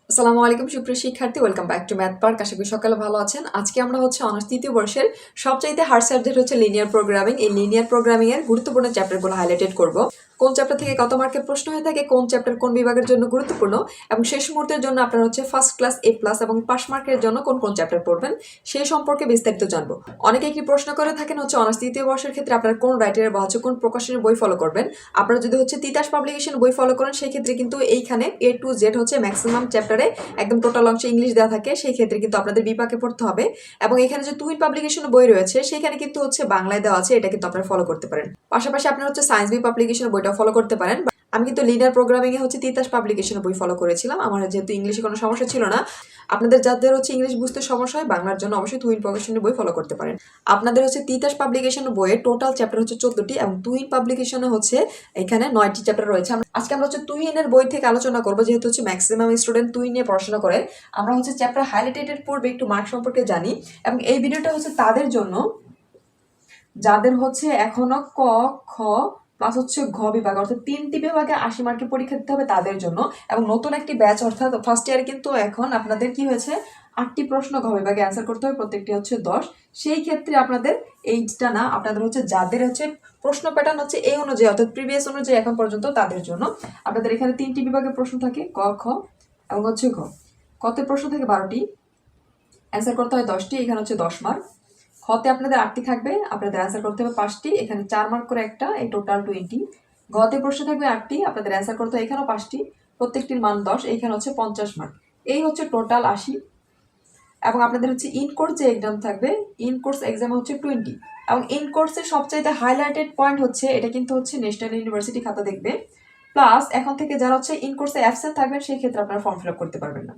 আসসালামু আলাইকুম সুপ্রিয় শিক্ষার্থী, welcome back to math park. আশা করি সকালে ভালো আছেন। আজকে আমরা অনার্স তৃতীয় বর্ষের সবচাইতে হার্ড সাবজেক্ট হচ্ছে লিনিয়ার প্রোগ্রামিং। এই লিনিয়ার প্রোগ্রামিং এর গুরুত্বপূর্ণ চ্যাপ্টারগুলো হাইলাইটেড করব। কোন চ্যাপ্টার থেকে কত মার্কের প্রশ্ন হয়ে থাকে, কোন চ্যাপ্টার কোন বিভাগের জন্য গুরুত্বপূর্ণ, এবং শেষ মুহূর্তের জন্য আপনারা ফার্স্ট ক্লাস এ প্লাস এবং পাস মার্কের জন্য কোন কোন চ্যাপ্টার পড়বেন সেই সম্পর্কে বিস্তারিত জানবো। অনেকে কি প্রশ্ন করে থাকেন অনার্স তৃতীয় বর্ষের ক্ষেত্রে আপনারা কোন রাইটারের বা কোন প্রকাশনের বই ফলো করবেন। আপনারা যদি তিতাস পাবলিকেশন বই ফলো করেন সেই ক্ষেত্রে কিন্তু এইখানে এ টু জেড ম্যাক্সিমাম চ্যাপ্টারে একদম টোটাল অংশে ইংলিশ দেওয়া থাকে। সেই ক্ষেত্রে কিন্তু আপনাদের বিপাকে পড়তে হবে। এবং এখানে যে তুহিন পাবলিকেশন বই রয়েছে সেখানে কিন্তু বাংলায় দেওয়া আছে, এটা কিন্তু আপনারা ফলো করতে পারেন। পাশাপাশি আপনারা সায়েন্স বই পাবলিকেশন বইটা ফলো করতে পারেন। আমি কিন্তু লিনিয়ার প্রোগ্রামিং এ তিতাস পাবলিকেশনের বই ফলো করেছিলাম। আমার যেহেতু ইংলিশে কোনো সমস্যা ছিল না, আপনাদের যাদের ইংলিশ বুঝতে সমস্যা হয় বাংলার জন্য অবশ্যই তুহিন প্রকাশনের বই ফলো করতে পারেন। আপনাদের তিতাস পাবলিকেশন বইয়ে টোটাল চ্যাপ্টার 14টি এবং তুহিন পাবলিকেশনে এখানে 9টি চ্যাপ্টার রয়েছে। আজকে আমরা তুহিনের বই থেকে আলোচনা করবো, যেহেতু ম্যাক্সিমাম স্টুডেন্ট তুহিন নিয়ে পড়াশোনা করে। আমরা চ্যাপ্টার হাইলাইটেডের পূর্বে একটু মার্ক সম্পর্কে জানি, এবং এই ভিডিওটা তাদের জন্য যাদের এখনো ক, খ প্লাস ঘ বিভাগ অর্থাৎ 3টি বিভাগে 80 মার্কের পরীক্ষা দিতে হবে তাদের জন্য। এবং নতুন একটি ব্যাচ অর্থাৎ ফার্স্ট ইয়ারে কিন্তু এখন আপনাদের কি হয়েছে 8টি প্রশ্ন ঘ বিভাগে অ্যান্সার করতে হবে, প্রত্যেকটি 10। সেই ক্ষেত্রে আপনাদের এইটা না, আপনাদের যাদের প্রশ্ন প্যাটার্ন এই অনুযায়ী অর্থাৎ প্রিভিয়াস অনুযায়ী এখন পর্যন্ত তাদের জন্য আপনাদের এখানে 3টি বিভাগে প্রশ্ন থাকে, ক, খ এবং ঘ। কতে প্রশ্ন থেকে 12টি, অ্যান্সার করতে হয় 10টি, এখানে 10 মার্ক। খতে আপনাদের 8টি থাকবে, আপনাদের অ্যান্সার করতে হবে 5টি, এখানে 4 মার্ক করে একটা, এই টোটাল 20। গতে প্রশ্ন থাকবে 8টি, আপনাদের অ্যান্সার করতে হয় এখানেও 5টি, প্রত্যেকটির মান 10, এইখানে 50 মার্ক। এই টোটাল 80। এবং আপনাদের ইন কোর্স যে এক্সাম থাকবে, ইন কোর্স এক্সাম 20। এবং ইন কোর্সের সবচাইতে হাইলাইটেড পয়েন্ট এটা কিন্তু ন্যাশনাল ইউনিভার্সিটি খাতা দেখবে। প্লাস এখন থেকে যারা ইন কোর্সে অ্যাবসেন্ট থাকবেন সেই ক্ষেত্রে আপনারা ফর্ম ফিল আপ করতে পারবেন না।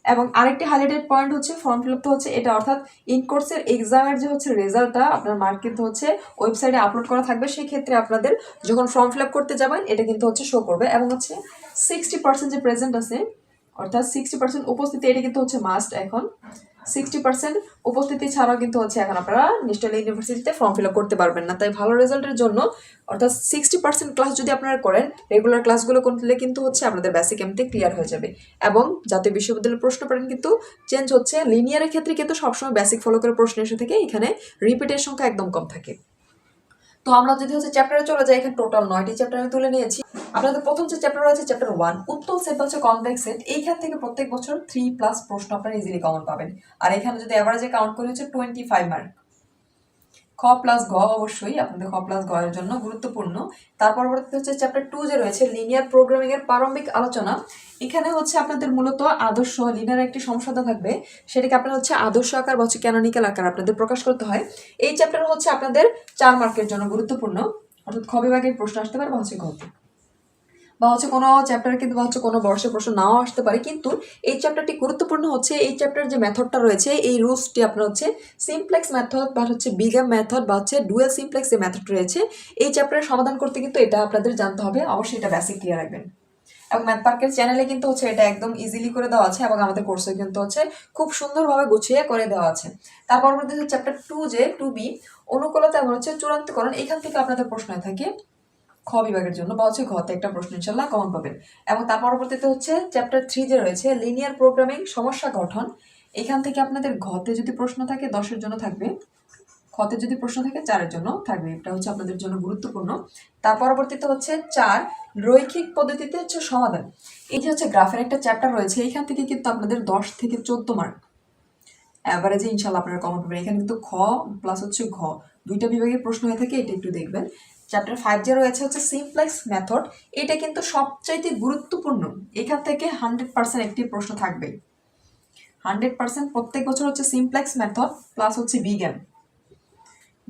এবং আরেকটি highlighted point form fill up তো এটা, অর্থাৎ ইন কোর্সের এক্সামের যে রেজাল্টটা আপনার মার্ক কিন্তু ওয়েবসাইটে আপলোড করা থাকবে। সেই ক্ষেত্রে আপনাদের যখন ফর্ম ফিল আপ করতে যাবেন এটা কিন্তু শো করবে। এবং 60% যে প্রেজেন্ট আছে অর্থাৎ 60% উপস্থিতি, এটা কিন্তু মাস্ট। এখন 60% উপস্থিতি ছাড়াও কিন্তু এখন আপনারা ন্যাশনাল ইউনিভার্সিটিতে ফর্ম ফিল আপ করতে পারবেন না। তাই ভালো রেজাল্টের জন্য অর্থাৎ 60% ক্লাস যদি আপনারা করেন, রেগুলার ক্লাসগুলো করলে কিন্তু আপনাদের বেসিক এমনিতে ক্লিয়ার হয়ে যাবে। এবং জাতীয় বিশ্ববিদ্যালয়ের প্রশ্ন প্যাটার্ন কিন্তু চেঞ্জ হচ্ছে। লিনিয়ারের ক্ষেত্রে কিন্তু সবসময় বেসিক ফলো করে প্রশ্ন এসে থাকে, এখানে রিপিটের সংখ্যা একদম কম থাকে। তো আমরা যদি চ্যাপ্টারে চলে যাই, এখানে টোটাল 9টি চ্যাপ্টার আমি তুলে নিয়েছি। আপনাদের প্রথম যে চ্যাপ্টার রয়েছে চ্যাপ্টার 1, উত্তল সেট কনভেক্স সেট। এইখান থেকে প্রত্যেক বছর 3+ প্রশ্ন আপনারা ইজিলি কমন পাবেন। আর এখানে যদি এভারেজে কাউন্ট করি 25 মার্ক। খ প্লাস গ অবশ্যই আপনাদের খ প্লাস গ এর জন্য গুরুত্বপূর্ণ। তার পরবর্তীতে চ্যাপ্টার 2 যে রয়েছে লিনিয়ার প্রোগ্রামিং এর প্রারম্ভিক আলোচনা। এখানে আপনাদের মূলত আদর্শ লিনিয়ার একটি সমস্যা থাকবে, সেটাকে আপনার আদর্শ আকার বা ক্যানোনিক্যাল আকার আপনাদের প্রকাশ করতে হয়। এই চ্যাপ্টার আপনাদের 4 মার্কের জন্য গুরুত্বপূর্ণ, অর্থাৎ খ বিভাগের প্রশ্ন আসতে পারে বা ঘতে, বা কোনো চ্যাপ্টার কিন্তু কোনো বর্ষের প্রশ্ন নাও আসতে পারে। কিন্তু এই চ্যাপ্টারটি গুরুত্বপূর্ণ এই চ্যাপ্টার যে মেথডটা রয়েছে, এই রুলসটি আপনার সিমপ্লেক্স মেথড বা বিগাম মেথড বা ডুয়েল সিমপ্লেক্স যে মেথড রয়েছে, এই চ্যাপ্টারের সমাধান করতে কিন্তু এটা আপনাদের জানতে হবে। অবশ্যই এটা বেসিক ক্লিয়ার রাখবেন। এবং ম্যাথ পার্কের চ্যানেলে কিন্তু এটা একদম ইজিলি করে দেওয়া আছে, এবং আমাদের কোর্সে কিন্তু খুব সুন্দরভাবে গুছিয়ে করে দেওয়া আছে। তার পরবর্তীতে চ্যাপ্টার 2 যে 2B অনুকূলতা এবং চূড়ান্তকরণ, এখান থেকে আপনাদের প্রশ্ন থাকে খ বিভাগের জন্য বা ঘতে একটা প্রশ্ন ইনশাল্লাহ কমন পাবেন। এবং তার পরবর্তীতে চ্যাপ্টার 3 যে রয়েছে লিনিয়ার প্রোগ্রামিং সমস্যা গঠন। এখান থেকে আপনাদের ঘতে যদি প্রশ্ন থাকে 10-এর জন্য থাকবে, খতে যদি প্রশ্ন থাকে 4-এর জন্য থাকবে। এটা আপনাদের জন্য গুরুত্বপূর্ণ। তার পরবর্তীতে 4 রৈখিক পদ্ধতিতে সমাধান। এই যে গ্রাফের একটা চ্যাপ্টার রয়েছে, এখান থেকে কিন্তু আপনাদের 10 থেকে 14 মার্ক অ্যাভারেজে ইনশাল্লাহ আপনারা কমন পাবেন। এখানে কিন্তু খ প্লাস ঘ দুইটা বিভাগের প্রশ্ন হয়ে থাকে, এটা একটু দেখবেন। চ্যাপ্টার 5 যে রয়েছে সিমপ্লেক্স মেথড, এটা কিন্তু সবচাইতে গুরুত্বপূর্ণ। এখান থেকে 100% একটি প্রশ্ন থাকবে, 100% প্রত্যেক বছর সিমপ্লেক্স মেথড প্লাস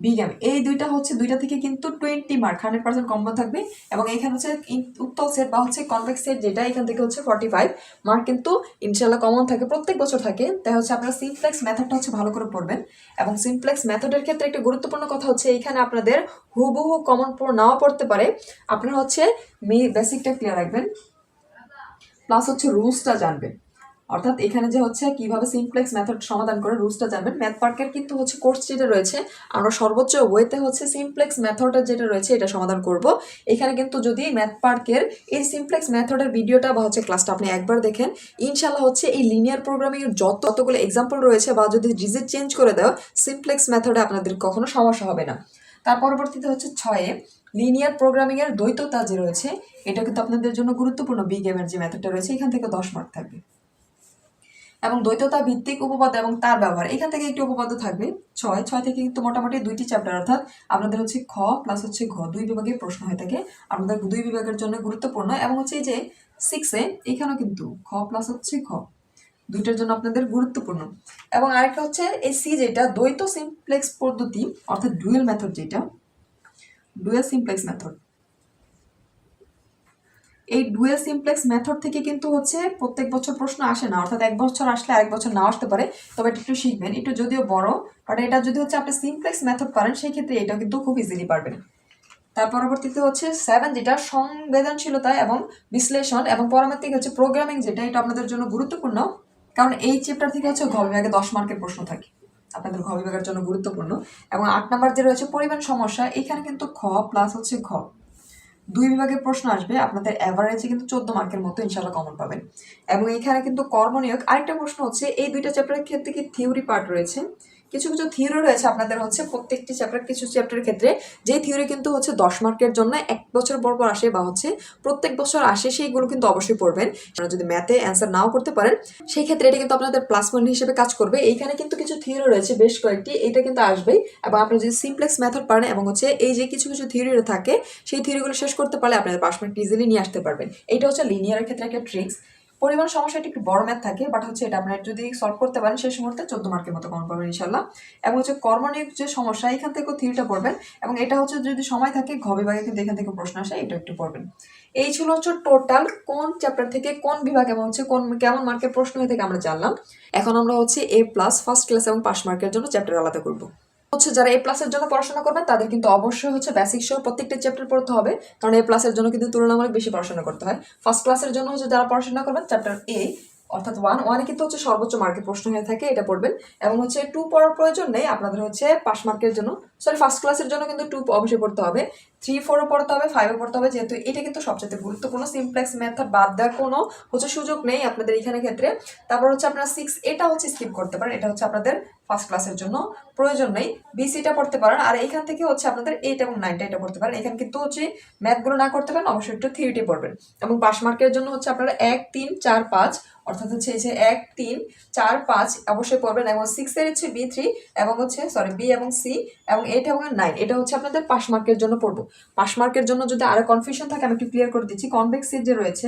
বিজ্ঞান। এই দুইটা থেকে কিন্তু 20 মার্ক 100% কমন থাকবে। এবং এখানে উত্তল সেট বা কনভেক্স সেট, যেটা এখান থেকে 45 মার্ক কিন্তু ইনশাল্লাহ কমন থাকে, প্রত্যেক বছর থাকে। তাই আপনারা সিমপ্লেক্স মেথডটা ভালো করে পড়বেন। এবং সিমপ্লেক্স মেথডের ক্ষেত্রে একটা গুরুত্বপূর্ণ কথা এখানে আপনাদের হুবহু কমন নাও পড়তে পারে। আপনারা বেসিকটা ক্লিয়ার রাখবেন, প্লাস রুলসটা জানবেন। অর্থাৎ এখানে যে হচ্ছে কিভাবে সিমপ্লেক্স মেথড সমাধান করে রুলসটা জানবেন। ম্যাথ পার্কের কিন্তু হচ্ছে কোর্স যেটা রয়েছে আমরা সর্বোচ্চ ওয়েতে হচ্ছে সিমপ্লেক্স মেথডের যেটা রয়েছে এটা সমাধান করব। এখানে কিন্তু যদি ম্যাথ পার্কের এই সিমপ্লেক্স মেথডের ভিডিওটা বা হচ্ছে ক্লাসটা আপনি একবার দেখেন, ইনশাল্লাহ হচ্ছে এই লিনিয়ার প্রোগ্রামিং এর যতগুলো এক্সাম্পল রয়েছে বা যদি ডিজিট চেঞ্জ করে দেওয়া সিমপ্লেক্স মেথডে আপনাদের কখনো সমস্যা হবে না। তার পরবর্তীতে হচ্ছে 6 লিনিয়ার প্রোগ্রামিং এর দ্বৈততা যে রয়েছে এটা কিন্তু আপনাদের জন্য গুরুত্বপূর্ণ। বি গেমের যে মেথডটা রয়েছে এখান থেকে 10 মার্ক থাকবে। এবং দ্বৈততা ভিত্তিক উপপাদ্য এবং তার ব্যবহার এখান থেকে একটি উপপাদ্য থাকবে। 6 থেকে কিন্তু মোটামুটি 2টি চ্যাপ্টার, অর্থাৎ আপনাদের হচ্ছে খ প্লাস হচ্ছে ঘ 2 বিভাগে প্রশ্ন হয়ে থাকে আপনাদের 2 বিভাগের জন্য গুরুত্বপূর্ণ। এবং হচ্ছে এই যে 6 এখানেও কিন্তু খ প্লাস হচ্ছে ঘ 2টার জন্য আপনাদের গুরুত্বপূর্ণ। এবং আরেকটা হচ্ছে এই সি যেটা দ্বৈত সিমপ্লেক্স পদ্ধতি অর্থাৎ ডুয়েল মেথড, যেটা ডুয়েল সিমপ্লেক্স মেথড, এই ডুয়েল সিমপ্লেক্স মেথড থেকে কিন্তু হচ্ছে প্রত্যেক বছর প্রশ্ন আসে না, অর্থাৎ এক বছর আসলে আরেক বছর না আসতে পারে, তবে এটা একটু শিখবেন, একটু যদিও বড়, বাট এটা যদি হচ্ছে আপনি সিমপ্লেক্স মেথড পারেন সেই ক্ষেত্রে এটা কিন্তু খুব ইজিলি পারবেন। তার পরবর্তীতে হচ্ছে 7 যেটা সংবেদনশীলতা এবং বিশ্লেষণ এবং পরবর্তীতে হচ্ছে প্রোগ্রামিং, যেটা এটা আপনাদের জন্য গুরুত্বপূর্ণ, কারণ এই চ্যাপ্টার থেকে হচ্ছে ঘ বিভাগে 10 মার্কের প্রশ্ন থাকে আপনাদের ঘ বিভাগের জন্য গুরুত্বপূর্ণ। এবং 8 নাম্বার যে রয়েছে পরিমাণ সমস্যা, এখানে কিন্তু খ প্লাস হচ্ছে ঘ 2 বিভাগের প্রশ্ন আসবে আপনাদের এভারেজে কিন্তু 14 মার্কের মতো ইনশাআল্লাহ কমন পাবেন। এবং এখানে কিন্তু কর্মনিয়োগ আরেকটা প্রশ্ন হচ্ছে এই 2টা চ্যাপ্টারের ক্ষেত্রে কি থিওরি পার্ট রয়েছে, কিছু কিছু থিওরি রয়েছে আপনাদের হচ্ছে প্রত্যেকটি চ্যাপ্টার, কিছু চ্যাপ্টারের ক্ষেত্রে যেই থিওরি কিন্তু হচ্ছে 10 মার্কের জন্য 1 বছর পর পর আসে বা হচ্ছে প্রত্যেক বছর আসে, সেইগুলো কিন্তু অবশ্যই পড়বেন। আপনারা যদি ম্যাথে অ্যান্সার নাও করতে পারেন সেই ক্ষেত্রে এটা কিন্তু আপনাদের প্লাস পয়েন্ট হিসেবে কাজ করবে। এইখানে কিন্তু কিছু থিওরি রয়েছে বেশ কয়েকটি, এটা কিন্তু আসবেই। এবং আপনারা যদি সিমপ্লেক্স মেথড পারেন এবং হচ্ছে এই যে কিছু কিছু থিওরি থাকে সেই থিওরিগুলো শেষ করতে পারলে আপনাদের পাস মার্ক ইজিলি নিয়ে আসতে পারবেন। এটা হচ্ছে লিনিয়ারের ক্ষেত্রে একটা ট্রিক্স। পরিমাণ সমস্যাটি একটু বড় ম্যাথ থাকে, বাট হচ্ছে এটা আপনারা যদি সলভ করতে পারেন শেষ মুহূর্তে 14 মার্কের মতো কমন পাবেন ইনশাল্লাহ। এবং হচ্ছে কর্মনিয়োগ যে সমস্যা এখান থেকেও থিওরিটা পড়বেন, এবং এটা হচ্ছে যদি সময় থাকে ঘ বিভাগে কিন্তু এখান থেকে প্রশ্ন আসে, এটা একটু পড়বেন। এই ছিল হচ্ছে টোটাল কোন চ্যাপ্টার থেকে কোন বিভাগ এবং হচ্ছে কোন কেমন মার্কের প্রশ্ন হয়ে থেকে আমরা জানলাম। এখন আমরা হচ্ছে এ প্লাস ফার্স্ট ক্লাস এবং পাস মার্কের জন্য চ্যাপ্টার আলাদা করবো। হচ্ছে যারা এ প্লাসের জন্য পড়াশোনা করবেন তাদের কিন্তু অবশ্যই হচ্ছে বেসিক সহ প্রত্যেকটা চ্যাপ্টার পড়তে হবে, কারণ এ প্লাসের জন্য কিন্তু তুলনামূলক বেশি পড়াশোনা করতে হয়। ফার্স্ট ক্লাসের জন্য হচ্ছে যারা পড়াশোনা করবেন চ্যাপ্টার এ অর্থাৎ 1 কিন্তু হচ্ছে সর্বোচ্চ মার্কের প্রশ্ন হয়ে থাকে, এটা পড়বেন। এবং হচ্ছে 2 পড়ার প্রয়োজন নেই আপনাদের হচ্ছে পাস মার্কের জন্য, সরি ফার্স্ট ক্লাসের জন্য কিন্তু 2 অবশ্যই পড়তে হবে, 3-4ও পড়তে হবে, 5ও পড়তে হবে, যেহেতু এটা কিন্তু সবচেয়ে গুরুত্বপূর্ণ। সিমপ্লেক্স মেথড বাদ দেওয়ার কোনো হচ্ছে সুযোগ নেই আপনাদের এখানে ক্ষেত্রে। তারপর হচ্ছে আপনারা 6 এটা হচ্ছে স্কিপ করতে পারেন, এটা হচ্ছে আপনাদের ফার্স্ট ক্লাসের জন্য প্রয়োজন নেই। বিসিটা পড়তে পারেন, আর এখান থেকে হচ্ছে আপনাদের 8 এবং 9টা এটা পড়তে পারেন। এখানে কিন্তু হচ্ছে ম্যাথগুলো না করতে পারেন, অবশ্যই একটু থিওরিটি পড়বেন। এবং পাস মার্কের জন্য হচ্ছে আপনারা 1, 3, 4, 5 অর্থাৎ হচ্ছে এই যে 1, 3, 4, 5 অবশ্যই পড়বেন। এবং 6 এর হচ্ছে B3 এবং হচ্ছে সরি বি এবং সি এবং 8 এবং 9 এটা হচ্ছে আপনাদের পাস মার্কের জন্য পড়বো। পাস মার্কের জন্য যদি আরো কনফিউশন থাকে আমি একটু ক্লিয়ার করে দিচ্ছি। কনভেক্স সেট যে রয়েছে,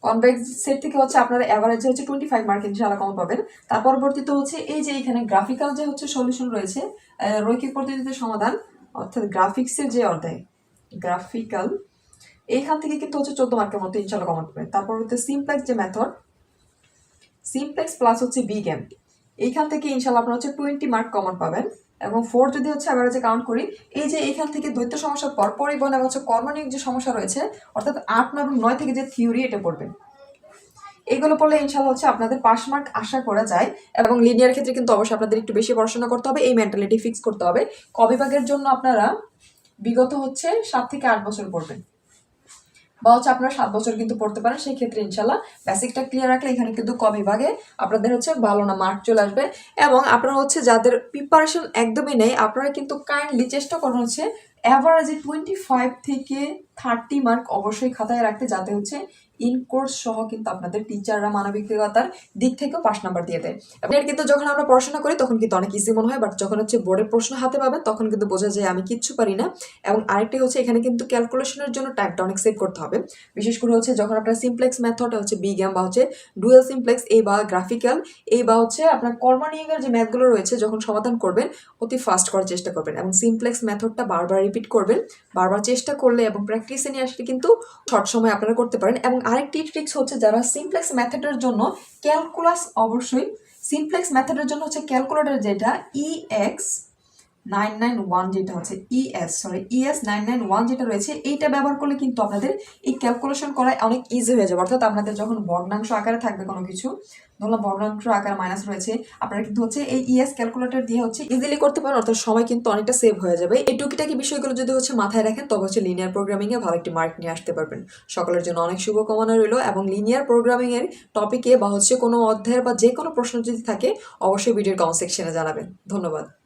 কনভেক্স সেট থেকে হচ্ছে আপনারা এভারেজে হচ্ছে 25 মার্ক ইনশাআল্লাহ কমন পাবেন। তার পরবর্তীতে হচ্ছে এই যে এখানে গ্রাফিক্যাল যে হচ্ছে সলিউশন রয়েছে, রৈখিক পদ্ধতিতে সমাধান অর্থাৎ গ্রাফিক্সের যে অধ্যায় গ্রাফিক্যাল, এইখান থেকে কিন্তু হচ্ছে 14 মার্কের মতো ইনশাআল্লাহ কমন পাবেন। তারপর হচ্ছে সিমপ্লেক্স যে মেথড, সিমপ্লেক্স প্লাস হচ্ছে বি গেম, এইখান থেকে ইনশাআল্লাহ আপনারা হচ্ছে 20 মার্ক কমন পাবেন। এবং 4 যদি হচ্ছে এভারেজে কাউন্ট করি, এই যে এইখান থেকে দ্বৈত সমস্যার পর পরিবহন এবং হচ্ছে কর্মনিয়োগ যে সমস্যা রয়েছে অর্থাৎ 8, 9 এবং 9 থেকে যে থিওরি এটা পড়বেন, এগুলো পড়লে ইনশাআল্লাহ হচ্ছে আপনাদের পাস মার্ক আশা করা যায়। এবং লিনিয়ার ক্ষেত্রে কিন্তু অবশ্যই আপনাদের একটু বেশি পড়াশোনা করতে হবে, এই মেন্টালিটি ফিক্স করতে হবে। ক বিভাগের জন্য আপনারা বিগত হচ্ছে 7 থেকে 8 বছর পড়বেন, বা হচ্ছে আপনারা 7 বছর কিন্তু পড়তে পারেন। সেই ক্ষেত্রে ইনশাল্লাহ বেসিকটা ক্লিয়ার রাখলে এখানে কিন্তু ক বিভাগে আপনাদের হচ্ছে ভালো না মার্ক চলে আসবে। এবং আপনারা হচ্ছে যাদের প্রিপারেশন একদমই নেই আপনারা কিন্তু কাইন্ডলি চেষ্টা করুন হচ্ছে অ্যাভারেজে 25 থেকে 30 মার্ক অবশ্যই খাতায় রাখতে, যাতে হচ্ছে ইন কোর্স সহ কিন্তু আপনাদের টিচাররা মানবিকতার দিক থেকেও পাস নাম্বার দিয়ে দেয়। এর কিন্তু যখন আমরা পড়াশোনা করি তখন কিন্তু অনেক ইজি মনে হয়, বাট যখন হচ্ছে বোর্ডের প্রশ্ন হাতে পাবেন তখন কিন্তু বোঝা যায় আমি কিচ্ছু পারি না। এবং আরেকটি হচ্ছে এখানে কিন্তু ক্যালকুলেশনের জন্য টাইমটা অনেক সেভ করতে হবে, বিশেষ করে হচ্ছে যখন আপনার সিমপ্লেক্স মেথড হচ্ছে বি গেম বা হচ্ছে ডুয়েল সিমপ্লেক্স এই বা গ্রাফিক্যাল এই বা হচ্ছে আপনার কর্মনিয়োগের যে ম্যাথগুলো রয়েছে যখন সমাধান করবেন অতি ফাস্ট করার চেষ্টা করবেন। এবং সিমপ্লেক্স মেথডটা বারবার রিপিট করবেন, বারবার চেষ্টা করলে এবং প্র্যাকটিসে নিয়ে আসলে কিন্তু শর্ট সময় আপনারা করতে পারেন। এবং আরেকটি ট্রিক্স হচ্ছে যারা সিমপ্লেক্স মেথডের জন্য ক্যালকুলাস, অবশ্যই সিমপ্লেক্স মেথডের জন্য হচ্ছে ক্যালকুলেটর যেটা EX 991 যেটা হচ্ছে ES 991 যেটা রয়েছে এইটা ব্যবহার করলে কিন্তু আপনাদের এই ক্যালকুলেশন করা অনেক ইজি হয়ে যাবে। অর্থাৎ আপনাদের যখন ভগ্নাংশ আকারে থাকবে কোনো কিছু, ধরলাম ভগ্নাংশ আকারে মাইনাস রয়েছে, আপনারা কিন্তু হচ্ছে এই ES ক্যালকুলেটর দিয়ে হচ্ছে ইজিলি করতে পারেন, অর্থাৎ সময় কিন্তু অনেকটা সেভ হয়ে যাবে। এই টুকিটাকি বিষয়গুলো যদি হচ্ছে মাথায় রাখেন তবে হচ্ছে লিনিয়ার প্রোগ্রামিং এ ভালো একটি মার্ক নিয়ে আসতে পারবেন। সকলের জন্য অনেক শুভকামনা রইল, এবং লিনিয়ার প্রোগ্রামিং এর টপিকে বা হচ্ছে কোনো অধ্যায়ের বা যে কোনো প্রশ্ন যদি থাকে অবশ্যই ভিডিওর কমেন্ট সেকশনে জানাবেন। ধন্যবাদ।